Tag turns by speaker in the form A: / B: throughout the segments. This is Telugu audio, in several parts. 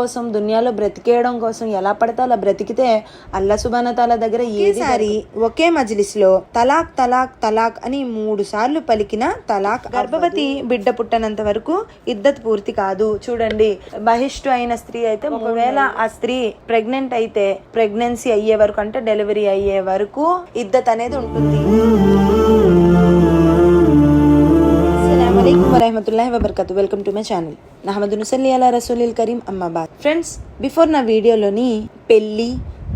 A: కోసం, దునియాలో బ్రతికేయడం కోసం ఎలా పడితే అలా బ్రతికితే అల్లా సుబ్హానహు తాలా దగ్గర ఏసారి ఒకే మజ్లిస్లో తలాక్ తలాక్ తలాక్ అని 3 సార్లు పలికిన తలాక్. గర్భవతి బిడ్డ పుట్టనంత వరకు ఇద్దత్ పూర్తి కాదు. చూడండి, బహిష్టు అయిన స్త్రీ అయితే ఒకవేళ ఆ స్త్రీ ప్రెగ్నెంట్ అయితే ప్రెగ్నెన్సీ అయ్యే వరకు, అంటే డెలివరీ అయ్యే వరకు ఇద్దత్ అనేది ఉంటుంది. అస్సలాముఅలైకుం వరహమతుల్లాహి వబర్కతు. Welcome to my channel. నహమదు నుసల్లి అలా రసూలిల్ కరీం, అమ్మాబాద్. ఫ్రెండ్స్, బిఫోర్ నా వీడియోలోని పెళ్ళి,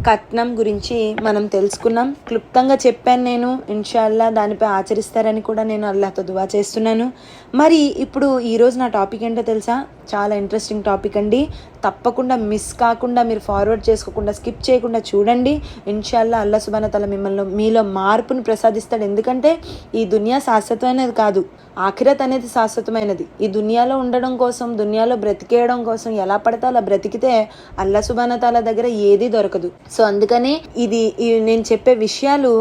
A: కట్నం గురించి మనం తెలుసుకున్నాం. క్లుప్తంగా చెప్పాను నేను. ఇన్షాల్లా దానిపై ఆచరిస్తారని కూడా నేను అల్లాహ్తో దువా చేస్తున్నాను. మరి ఇప్పుడు ఈరోజు నా టాపిక్ ఏంటో తెలుసా? చాలా ఇంట్రెస్టింగ్ టాపిక్ అండి. తప్పకుండా మిస్ కాకుండా, మీరు ఫార్వర్డ్ చేసుకోకుండా, స్కిప్ చేయకుండా చూడండి. ఇన్షాల్లా అల్లాహ్ సుబ్హానహు తాలా మీలో మార్పును ప్రసాదిస్తాడు. ఎందుకంటే ఈ దునియా శాశ్వతమైనది కాదు, ఆఖిరత్ అనేది శాశ్వతమైనది. ఈ దునియాలో ఉండడం కోసం, దునియాలో బ్రతికేయడం కోసం ఎలా పడితే అలా బ్రతికితే అల్లాహ్ సుబ్హానహు తాలా దగ్గర ఏది దొరకదు. సో అందుకని ఇది నేను చెప్పే విషయాలు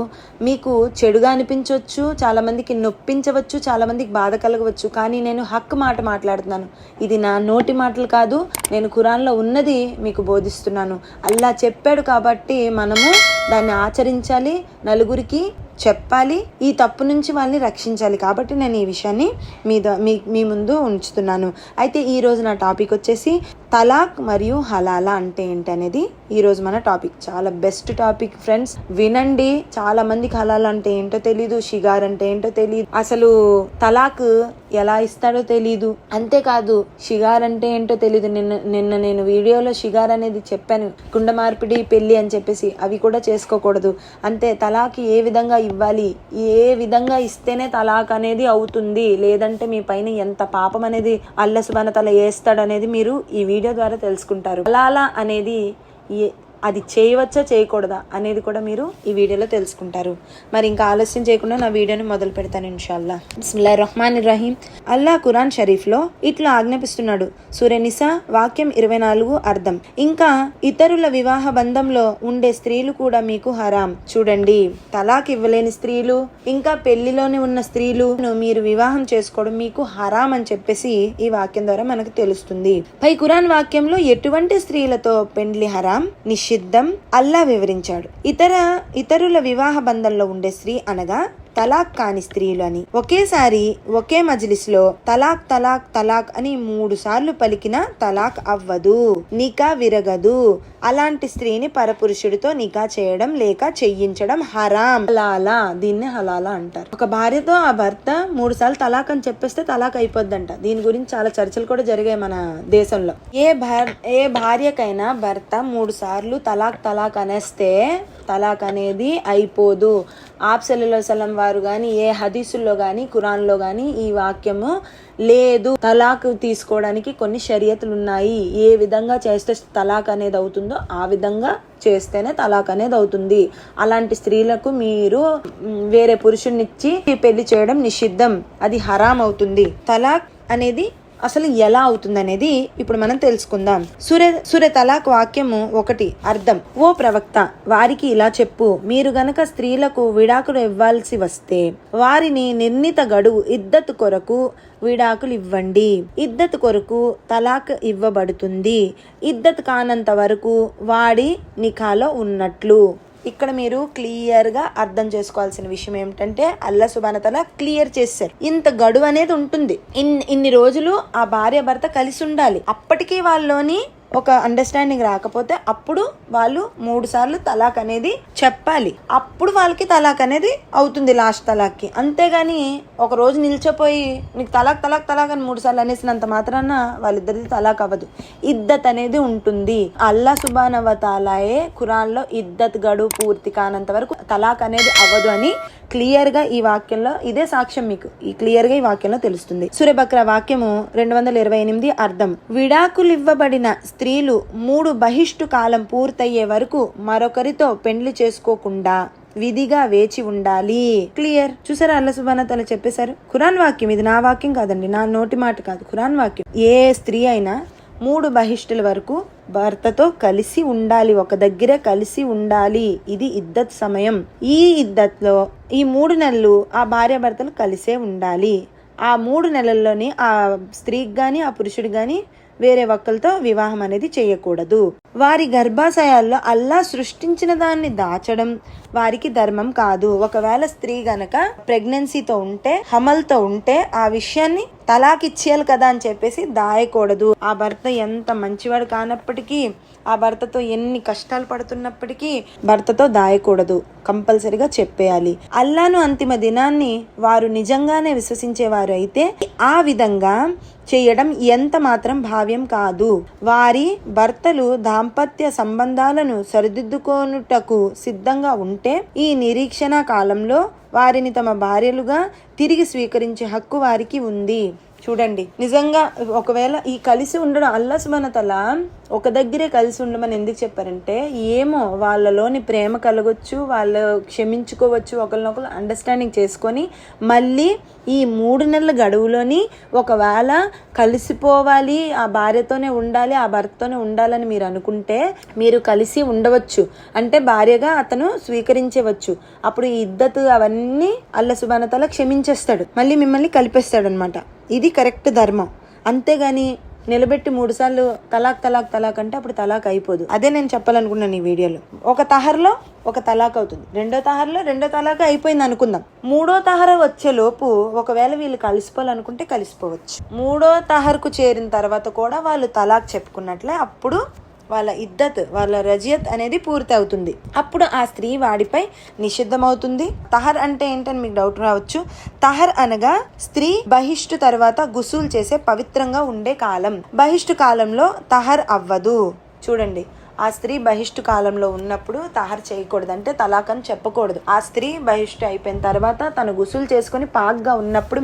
A: మీకు చెడుగా అనిపించవచ్చు, చాలా మందికి నొప్పించవచ్చు, చాలా మందికి బాధ కలగవచ్చు. కానీ నేను హక్ మాట మాట్లాడుతున్నాను. ఇది నా నోటి మాటలు కాదు, నేను ఖురాన్లో ఉన్నది మీకు బోధిస్తున్నాను. అల్లా చెప్పాడు కాబట్టి మనము దాన్ని ఆచరించాలి, నలుగురికి చెప్పాలి, ఈ తప్పు నుంచి వాళ్ళని రక్షించాలి. కాబట్టి నేను ఈ విషయాన్ని మీ ముందు ఉంచుతున్నాను. అయితే ఈరోజు నా టాపిక్ వచ్చేసి తలాక్ మరియు హలాలా అంటే ఏంటి అనేది ఈరోజు మన టాపిక్. చాలా బెస్ట్ టాపిక్ ఫ్రెండ్స్, వినండి. చాలా మందికి హలాలా అంటే ఏంటో తెలీదు, షిగార్ అంటే ఏంటో తెలియదు, అసలు తలాక్ ఎలా ఇస్తాడో తెలీదు. అంతేకాదు షిగార్ అంటే ఏంటో తెలీదు. నిన్న నేను వీడియోలో షిగార్ అనేది చెప్పాను, కుండ మార్పిడి, పెళ్లి అని చెప్పేసి. అవి కూడా చేసుకోకూడదు. అంతే, తలాక్ ఏ విధంగా ఇవ్వాలి, ఏ విధంగా ఇస్తేనే తలాక్ అనేది అవుతుంది, లేదంటే మీ పైన ఎంత పాపం అనేది అల్లాహ్ సుబ్హానహు తాలా వేస్తాడు అనేది మీరు ఈ వీడియో ద్వారా తెలుసుకుంటారు. హలాలా అనేది అది చేయవచ్చా చేయకూడదా అనేది కూడా మీరు ఈ వీడియోలో తెలుసుకుంటారు. మరి ఇంకా ఆలస్యం చేయకుండా నా వీడియోని మొదలు పెడతాను ఇన్షాల్లా. బిస్మిల్లాహిర్ రహ్మానిర్ రహీం. అల్లాహ్ ఖురాన్ షరీఫ్లో ఇట్లా ఆజ్ఞాపిస్తున్నాడు. సూరా నిసా వాక్యం 24 అర్థం. ఇంకా ఇతరుల వివాహ బంధంలో ఉండే స్త్రీలు కూడా మీకు హరాం. చూడండి, తలాక్ ఇవ్వలేని స్త్రీలు, ఇంకా పెళ్లిలోనే ఉన్న స్త్రీలు మీరు వివాహం చేసుకోవడం మీకు హరాం అని చెప్పేసి ఈ వాక్యం ద్వారా మనకు తెలుస్తుంది. పై ఖురాన్ వాక్యంలో ఎటువంటి స్త్రీలతో పెండ్లి హరాం, నిషిద్ధం అల్లా వివరించాడు. ఇతరుల వివాహ బంధంలో ఉండే స్త్రీ అనగా తలాక్ కాని స్త్రీలు అని. ఒకేసారి ఒకే మజ్లిస్లో తలాక్ తలాక్ తలాక్ అని 3 సార్లు పలికిన తలాక్ అవ్వదు, నికా విరగదు. అలాంటి స్త్రీని పరపురుషుడితో నికా చేయడం లేక చెయ్యించడం హరాం, హలాలా. దీన్ని హలాలా అంటారు. ఒక భార్యతో ఆ భర్త 3 సార్లు తలాక్ అని చెప్పేస్తే తలాక్ అయిపోద్దంట. దీని గురించి చాలా చర్చలు కూడా జరిగాయి మన దేశంలో. ఏ భార్యకైనా భర్త 3 సార్లు తలాక్ తలాక్ అనేస్తే తలాక్ అనేది అయిపోదు. ఆప్సల్లాహు సల్లం వారు కానీ, ఏ హదీసుల్లో కానీ, ఖురాన్లో కానీ ఈ వాక్యము లేదు. తలాక్ తీసుకోవడానికి కొన్ని షరియతులు ఉన్నాయి. ఏ విధంగా చేస్తే తలాక్ అనేది అవుతుందో ఆ విధంగా చేస్తేనే తలాక్ అనేది అవుతుంది. అలాంటి స్త్రీలకు మీరు వేరే పురుషునిచ్చి పెళ్లి చేయడం నిషిద్ధం, అది హరాం అవుతుంది. తలాక్ అనేది అసలు ఎలా అవుతుంది అనేది ఇప్పుడు మనం తెలుసుకుందాం. సూరే తలాక్ వాక్యము 1 అర్థం. ఓ ప్రవక్త, వారికి ఇలా చెప్పు, మీరు గనక స్త్రీలకు విడాకులు ఇవ్వాల్సి వస్తే వారిని నిర్ణీత గడువు ఇద్దత్ కొరకు విడాకులు ఇవ్వండి. ఇద్దత్ కొరకు తలాక్ ఇవ్వబడుతుంది. ఇద్దత్ కానంత వరకు వాడి నికాలో ఉన్నట్లు. ఇక్కడ మీరు క్లియర్ గా అర్థం చేసుకోవాల్సిన విషయం ఏమిటంటే అల్లాహ్ సుబ్హానహు తాలా క్లియర్ చేశారు. ఇంత గడువు అనేది ఉంటుంది, ఇన్ని రోజులు ఆ భార్య భర్త కలిసి ఉండాలి. అప్పటికీ వాళ్ళలోని ఒక అండర్స్టాండింగ్ రాకపోతే అప్పుడు వాళ్ళు 3 సార్లు తలాక్ అనేది చెప్పాలి. అప్పుడు వాళ్ళకి తలాక్ అనేది అవుతుంది, లాస్ట్ తలాక్కి. అంతేగాని ఒక రోజు నిల్చోపోయి నీకు తలాక్ తలాక్ తలాక్ అని 3 సార్లు అనేసినంత మాత్రాన వాళ్ళిద్దరిది తలాక్ అవ్వదు. ఇద్దత్ అనేది ఉంటుంది. అల్లాహ్ సుబ్హానహు తాలాయే ఖురాన్లో ఇద్దత్ గడువు పూర్తి కానంత వరకు తలాక్ అనేది అవ్వదు అని క్లియర్ గా ఈ వాక్యంలో, ఇదే సాక్ష్యం మీకు ఈ క్లియర్ గా ఈ వాక్యంలో తెలుస్తుంది. సూరా బక్రా వాక్యము 228 అర్థం. విడాకులు ఇవ్వబడిన స్త్రీలు 3 బహిష్టు కాలం పూర్తయ్యే వరకు మరొకరితో పెండ్లి చేసుకోకుండా విధిగా వేచి ఉండాలి. క్లియర్. చూసారా, అల్లాహ్ సుబ్హానహు తాలా చెప్పేశారు. ఖురాన్ వాక్యం ఇది, నా వాక్యం కాదండి, నా నోటి మాట కాదు, ఖురాన్ వాక్యం. ఏ స్త్రీ అయినా 3 బహిష్టుల వరకు భర్తతో కలిసి ఉండాలి, ఒక దగ్గర కలిసి ఉండాలి. ఇది ఇద్దత్ సమయం. ఈ ఇద్దత్లో ఈ 3 నెలలు ఆ భార్య భర్తలు కలిసే ఉండాలి. ఆ 3 నెలల్లోని ఆ స్త్రీకి కానీ ఆ పురుషుడికి కానీ వేరే ఒక్కరితో వివాహం అనేది చేయకూడదు. వారి గర్భాశయాల్లో అల్లా సృష్టించిన దాన్ని దాచడం వారికి ధర్మం కాదు. ఒకవేళ స్త్రీ గనక ప్రెగ్నెన్సీతో ఉంటే, హమల్తో ఉంటే ఆ విషయాన్ని తలాక్ ఇచ్చేయాలి కదా అని చెప్పేసి దాయకూడదు. ఆ భర్త ఎంత మంచివాడు కానప్పటికీ, ఆ భర్తతో ఎన్ని కష్టాలు పడుతున్నప్పటికీ భర్తతో దాయకూడదు, కంపల్సరిగా చెప్పేయాలి. అల్లాను అంతిమ దినాన్ని వారు నిజంగానే విశ్వసించేవారు అయితే ఆ విధంగా చేయడం ఎంత మాత్రం భావ్యం కాదు. వారి భర్తలు దాంపత్య సంబంధాలను సరిదిద్దుకొనుటకు సిద్ధంగా ఉంటే ఈ నిరీక్షణ కాలంలో వారిని తమ భార్యలుగా తిరిగి స్వీకరించే హక్కు వారికి ఉంది. చూడండి, నిజంగా ఒకవేళ ఈ కలిసి ఉండడం అల్లా సుబ్హానహు వ తఆలా ఒక దగ్గరే కలిసి ఉండమని ఎందుకు చెప్పారంటే, ఏమో వాళ్ళలోని ప్రేమ కలగొచ్చు, వాళ్ళు క్షమించుకోవచ్చు, ఒకరినొకరు అండర్స్టాండింగ్ చేసుకొని మళ్ళీ ఈ 3 నెలల గడువులోని ఒకవేళ కలిసిపోవాలి, ఆ భార్యతోనే ఉండాలి, ఆ భర్తతోనే ఉండాలని మీరు అనుకుంటే మీరు కలిసి ఉండవచ్చు. అంటే భార్యగా అతను స్వీకరించవచ్చు. అప్పుడు ఈ ఇద్దతు అవన్నీ అల్లా సుబ్హానహు వ తఆలా క్షమించేస్తాడు, మళ్ళీ మిమ్మల్ని కలిపేస్తాడు అనమాట. ఇది కరెక్ట్ ధర్మం. అంతేగాని నిలబెట్టి 3 సార్లు తలాక్ తలాక్ తలాక్ అంటే అప్పుడు తలాక్ అయిపోదు. అదే నేను చెప్పాలనుకున్నాను ఈ వీడియోలో. ఒక తహర్లో ఒక తలాక్ అవుతుంది, రెండో తహర్లో రెండో తలాక్ అయిపోయింది అనుకుందాం. 3వ తహర్ వచ్చే లోపు ఒకవేళ వీళ్ళు కలిసిపోవాలనుకుంటే కలిసిపోవచ్చు. 3వ తహర్కు చేరిన తర్వాత కూడా వాళ్ళు తలాక్ చెప్పుకున్నట్లే అప్పుడు వాళ్ళ ఇద్దత్, వాళ్ళ రజియత్ అనేది పూర్తి అవుతుంది. అప్పుడు ఆ స్త్రీ వాడిపై నిషిద్ధమవుతుంది. తహర్ అంటే ఏంటని మీకు డౌట్ రావచ్చు. తహర్ అనగా స్త్రీ బహిష్టు తర్వాత గుసూలు చేసే పవిత్రంగా ఉండే కాలం. బహిష్టు కాలంలో తహర్ అవ్వదు. చూడండి, ఆ స్త్రీ బహిష్టు కాలంలో ఉన్నప్పుడు తహర్ చేయకూడదు, అంటే తలాక్ అని చెప్పకూడదు. ఆ స్త్రీ బహిష్టు అయిపోయిన తర్వాత తను గుసులు చేసుకుని పాక్గా ఉన్నప్పుడు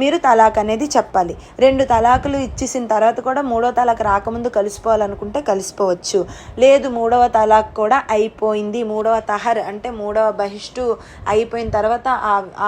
A: మీరు తలాక్ అనేది చెప్పాలి. 2 తలాకులు ఇచ్చేసిన తర్వాత కూడా 3వ తలాక్ రాకముందు కలిసిపోవాలనుకుంటే కలిసిపోవచ్చు. లేదు 3వ తలాక్ కూడా అయిపోయింది, 3వ తహర్ అంటే 3వ బహిష్టు అయిపోయిన తర్వాత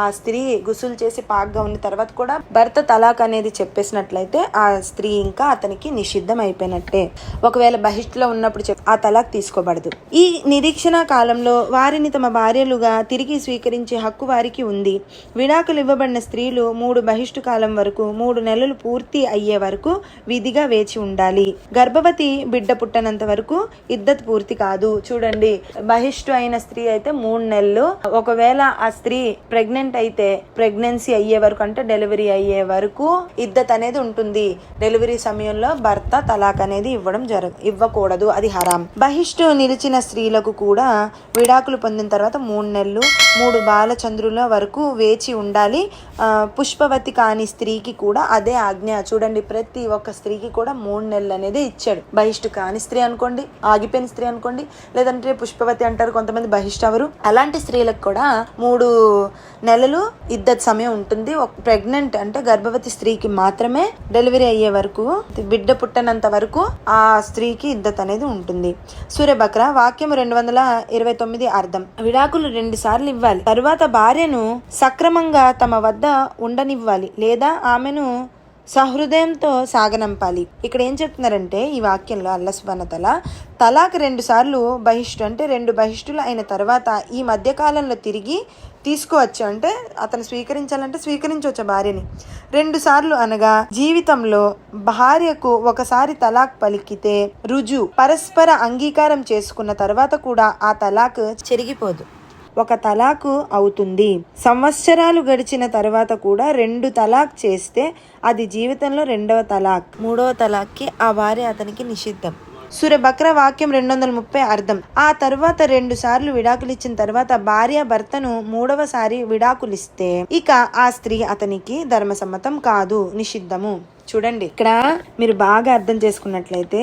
A: ఆ స్త్రీ గుసులు చేసి పాక్గా ఉన్న తర్వాత కూడా భర్త తలాక్ అనేది చెప్పేసినట్లయితే ఆ స్త్రీ ఇంకా అతనికి నిషిద్ధం అయిపోయినట్టే. ఒకవేళ బహిష్టులో ఉన్నప్పుడు ఆ తలాక్ తీసుకోబడదు. ఈ నిరీక్షణ కాలంలో వారిని తమ భార్యలుగా తిరిగి స్వీకరించే హక్కు వారికి ఉంది. విడాకులు ఇవ్వబడిన స్త్రీలు 3 బహిష్టు కాలం వరకు 3 నెలలు పూర్తి అయ్యే వరకు విధిగా వేచి ఉండాలి. గర్భవతి బిడ్డ పుట్టనంత వరకు ఇద్దత్ పూర్తి కాదు. చూడండి, బహిష్టు అయిన స్త్రీ అయితే 3 నెలలు, ఒకవేళ ఆ స్త్రీ ప్రెగ్నెంట్ అయితే ప్రెగ్నెన్సీ అయ్యే వరకు, అంటే డెలివరీ అయ్యే వరకు ఇద్దత్ అనేది ఉంటుంది. డెలివరీ సమయంలో భర్త తలాక్ అనేది ఇవ్వకూడదు, అది హరాం. బహిష్టు నిలిచిన స్త్రీలకు కూడా విడాకులు పొందిన తర్వాత 3 నెలలు 3 బాలచంద్రుల వరకు వేచి ఉండాలి. పుష్పవతి కాని స్త్రీకి కూడా అదే ఆజ్ఞ. చూడండి, ప్రతి ఒక్క స్త్రీకి కూడా 3 నెలలు అనేది ఇచ్చాడు. బహిష్టు కాని స్త్రీ అనుకోండి, ఆగిపోయిన స్త్రీ అనుకోండి, లేదంటే పుష్పవతి అంటారు కొంతమంది, బహిష్టు అవరు, అలాంటి స్త్రీలకు కూడా 3 నెలలు ఇద్దత్ సమయం ఉంటుంది. ప్రెగ్నెంట్ అంటే గర్భవతి స్త్రీకి మాత్రమే డెలివరీ అయ్యే వరకు, బిడ్డ పుట్టనంత వరకు ఆ స్త్రీకి ఇద్దత్ అనేది ఉంటుంది. సూర బక్రా వాక్యం 229 అర్థం. విడాకులు 2 సార్లు ఇవ్వాలి. తరువాత భార్యను సక్రమంగా తమ వద్ద ఉండనివ్వాలి, లేదా ఆమెను సహృదయంతో సాగనంపాలి. ఇక్కడ ఏం చెప్తున్నారంటే ఈ వాక్యంలో అల్లాహ్ సుబ్హానహు వ తఆలా తలాక్ 2 సార్లు బహిష్టు, అంటే 2 బహిష్టులు అయిన తర్వాత ఈ మధ్య కాలంలో తిరిగి తీసుకోవచ్చు, అంటే అతను స్వీకరించాలంటే స్వీకరించవచ్చు భార్యని. 2 సార్లు అనగా జీవితంలో భార్యకు ఒకసారి తలాక్ పలికితే పరస్పర అంగీకారం చేసుకున్న తర్వాత కూడా ఆ తలాక్ చెరిగిపోదు, ఒక తలాకు అవుతుంది. సంవత్సరాలు గడిచిన తర్వాత కూడా 2 తలాక్ చేస్తే అది జీవితంలో 2వ తలాక్. 3వ తలాక్కి ఆ భార్య అతనికి నిషిద్ధం. సూర బక్రా వాక్యం 230 అర్థం. ఆ తర్వాత 2 సార్లు విడాకులు ఇచ్చిన తర్వాత భార్య భర్తను 3వ సారి విడాకులిస్తే ఇక ఆ స్త్రీ అతనికి ధర్మసమ్మతం కాదు, నిషిద్ధము. చూడండి, ఇక్కడ మీరు బాగా అర్థం చేసుకున్నట్లయితే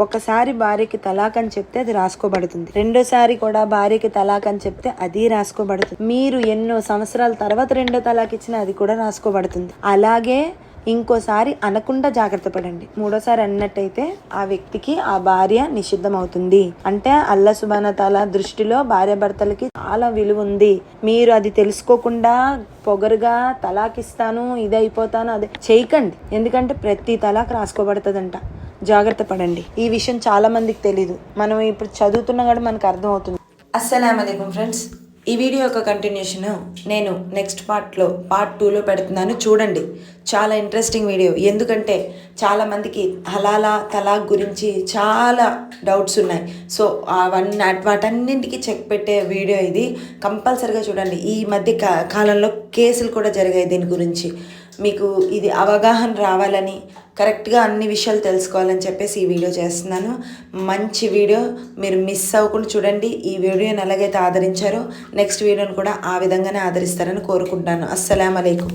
A: ఒకసారి భార్యకి తలాక్ అని చెప్తే అది రాసుకోబడుతుంది, రెండోసారి కూడా భార్యకి తలాక్ అని చెప్తే అది రాసుకోబడుతుంది. మీరు ఎన్నో సంవత్సరాల తర్వాత 2వ తలాక్ ఇచ్చినా అది కూడా రాసుకోబడుతుంది. అలాగే ఇంకోసారి అనకుండా జాగ్రత్త పడండి. 3వసారి అన్నట్టయితే ఆ వ్యక్తికి ఆ భార్య నిషిద్ధం అవుతుంది. అంటే అల్లాహ్ సుబ్హానహు వ తఆలా దృష్టిలో భార్య భర్తలకి చాలా విలువ ఉంది. మీరు అది తెలుసుకోకుండా పొగరుగా తలాక్ ఇస్తాను, ఇది అయిపోతాను, అదే చేయకండి. ఎందుకంటే ప్రతి తలాక్ రాసుకోబడుతుందంట. జాగ్రత్త పడండి. ఈ విషయం చాలా మందికి తెలీదు. మనం ఇప్పుడు చదువుతున్నా కూడా మనకు అర్థం అవుతుంది. అస్సలాము అలైకుం ఫ్రెండ్స్. ఈ వీడియో యొక్క కంటిన్యూషన్ నేను నెక్స్ట్ పార్ట్ 2లో పెడుతున్నాను, చూడండి. చాలా ఇంట్రెస్టింగ్ వీడియో. ఎందుకంటే చాలామందికి హలాలా తలాక్ గురించి చాలా డౌట్స్ ఉన్నాయి. సో వాటన్నింటికి చెక్ పెట్టే వీడియో ఇది. కంపల్సరిగా చూడండి. ఈ మధ్య కాలంలో కేసులు కూడా జరిగాయి దీని గురించి. మీకు ఇది అవగాహన రావాలని, కరెక్ట్గా అన్ని విషయాలు తెలుసుకోవాలని చెప్పేసి ఈ వీడియో చేస్తున్నాను. మంచి వీడియో, మీరు మిస్ అవ్వకుండా చూడండి. ఈ వీడియోని ఎలాగైతే ఆదరించారో నెక్స్ట్ వీడియోని కూడా ఆ విధంగానే ఆదరిస్తారని కోరుకుంటాను. అస్సలాము అలైకుం.